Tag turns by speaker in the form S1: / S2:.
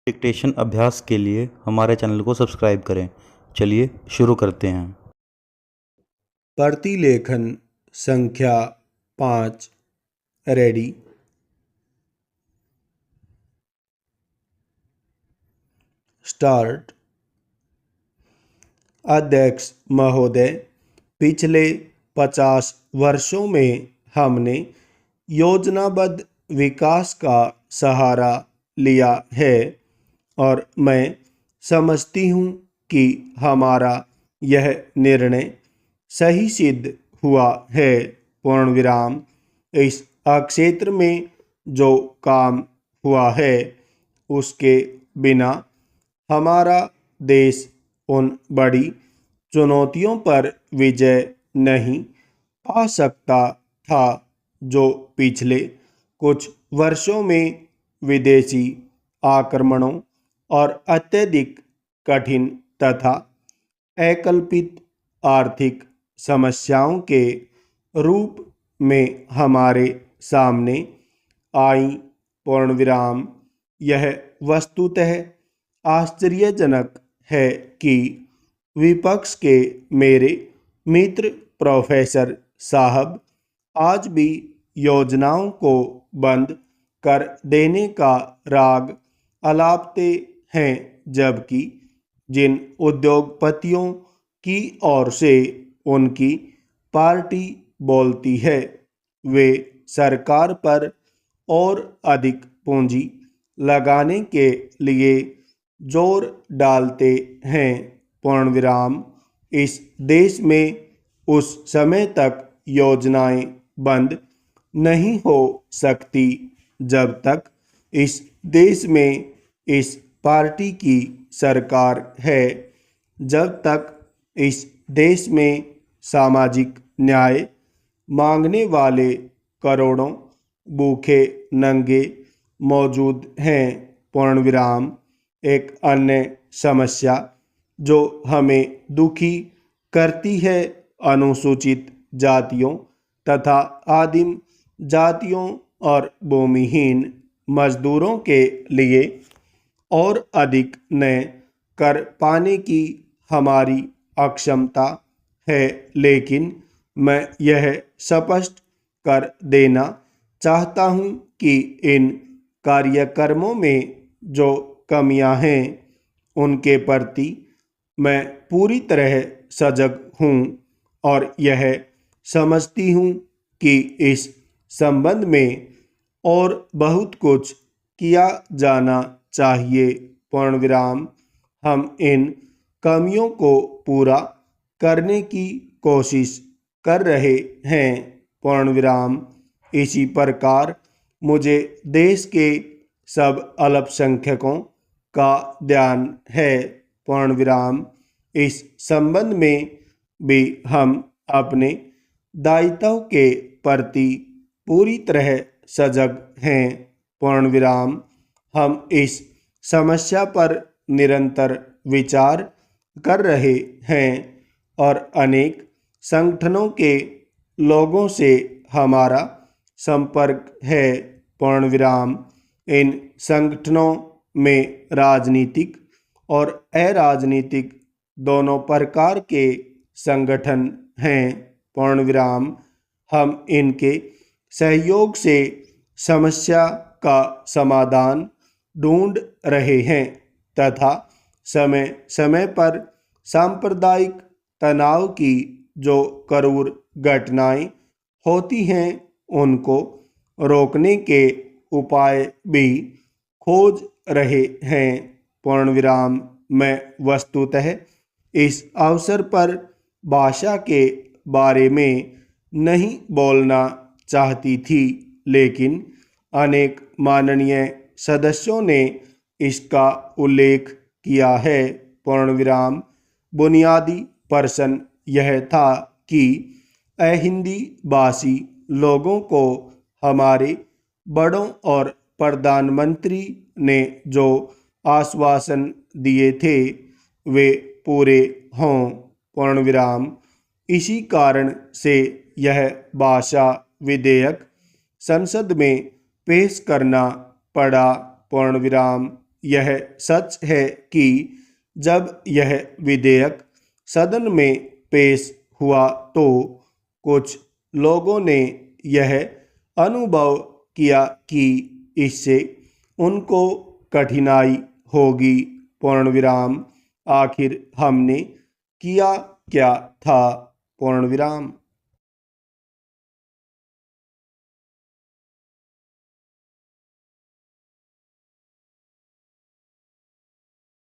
S1: Dictation अभ्यास के लिए हमारे चैनल को सब्सक्राइब करें। चलिए शुरू करते हैं।
S2: प्रतिलेखन संख्या 5 रेडी। स्टार्ट। अध्यक्ष महोदय, पिछले 50 वर्षों में हमने योजनाबद्ध विकास का सहारा लिया है और मैं समझती हूँ कि हमारा यह निर्णय सही सिद्ध हुआ है। पूर्ण विराम। इस क्षेत्र में जो काम हुआ है उसके बिना हमारा देश उन बड़ी चुनौतियों पर विजय नहीं पा सकता था जो पिछले कुछ वर्षों में विदेशी आक्रमणों और अत्यधिक कठिन तथा अकल्पित आर्थिक समस्याओं के रूप में हमारे सामने आई। पूर्ण विराम। यह वस्तुतः आश्चर्यजनक है कि विपक्ष के मेरे मित्र प्रोफेसर साहब आज भी योजनाओं को बंद कर देने का राग अलापते हैं, जबकि जिन उद्योगपतियों की ओर से उनकी पार्टी बोलती है वे सरकार पर और अधिक पूंजी लगाने के लिए जोर डालते हैं। पूर्ण विराम। इस देश में उस समय तक योजनाएं बंद नहीं हो सकती जब तक इस देश में इस पार्टी की सरकार है, जब तक इस देश में सामाजिक न्याय मांगने वाले करोड़ों भूखे नंगे मौजूद हैं। पूर्ण विराम। एक अन्य समस्या जो हमें दुखी करती है अनुसूचित जातियों तथा आदिम जातियों और भूमिहीन मजदूरों के लिए और अधिक नए कर पाने की हमारी अक्षमता है। लेकिन मैं यह स्पष्ट कर देना चाहता हूँ कि इन कार्यक्रमों में जो कमियां हैं उनके प्रति मैं पूरी तरह सजग हूँ और यह समझती हूँ कि इस संबंध में और बहुत कुछ किया जाना चाहिए। पूर्ण विराम। हम इन कमियों को पूरा करने की कोशिश कर रहे हैं। पूर्ण विराम। इसी प्रकार मुझे देश के सब अल्पसंख्यकों का ध्यान है। पूर्ण विराम। इस संबंध में भी हम अपने दायित्व के प्रति पूरी तरह सजग हैं। पूर्ण विराम। हम इस समस्या पर निरंतर विचार कर रहे हैं और अनेक संगठनों के लोगों से हमारा संपर्क है। पूर्ण विराम। इन संगठनों में राजनीतिक और अराजनीतिक दोनों प्रकार के संगठन हैं। पूर्ण विराम। हम इनके सहयोग से समस्या का समाधान ढूंढ रहे हैं तथा समय समय पर सांप्रदायिक तनाव की जो क्रूर घटनाएं होती हैं उनको रोकने के उपाय भी खोज रहे हैं। पूर्ण विराम। मैं वस्तुतः इस अवसर पर भाषा के बारे में नहीं बोलना चाहती थी, लेकिन अनेक माननीय सदस्यों ने इसका उल्लेख किया है। पूर्ण विराम। बुनियादी प्रश्न यह था कि अहिंदी भाषी लोगों को हमारे बड़ों और प्रधानमंत्री ने जो आश्वासन दिए थे वे पूरे हों। पूर्ण विराम। इसी कारण से यह भाषा विधेयक संसद में पेश करना पड़ा। पूर्ण विराम। यह सच है कि जब यह विधेयक सदन में पेश हुआ तो कुछ लोगों ने यह अनुभव किया कि इससे उनको कठिनाई होगी। पूर्ण विराम। आखिर हमने किया क्या था? पूर्ण विराम।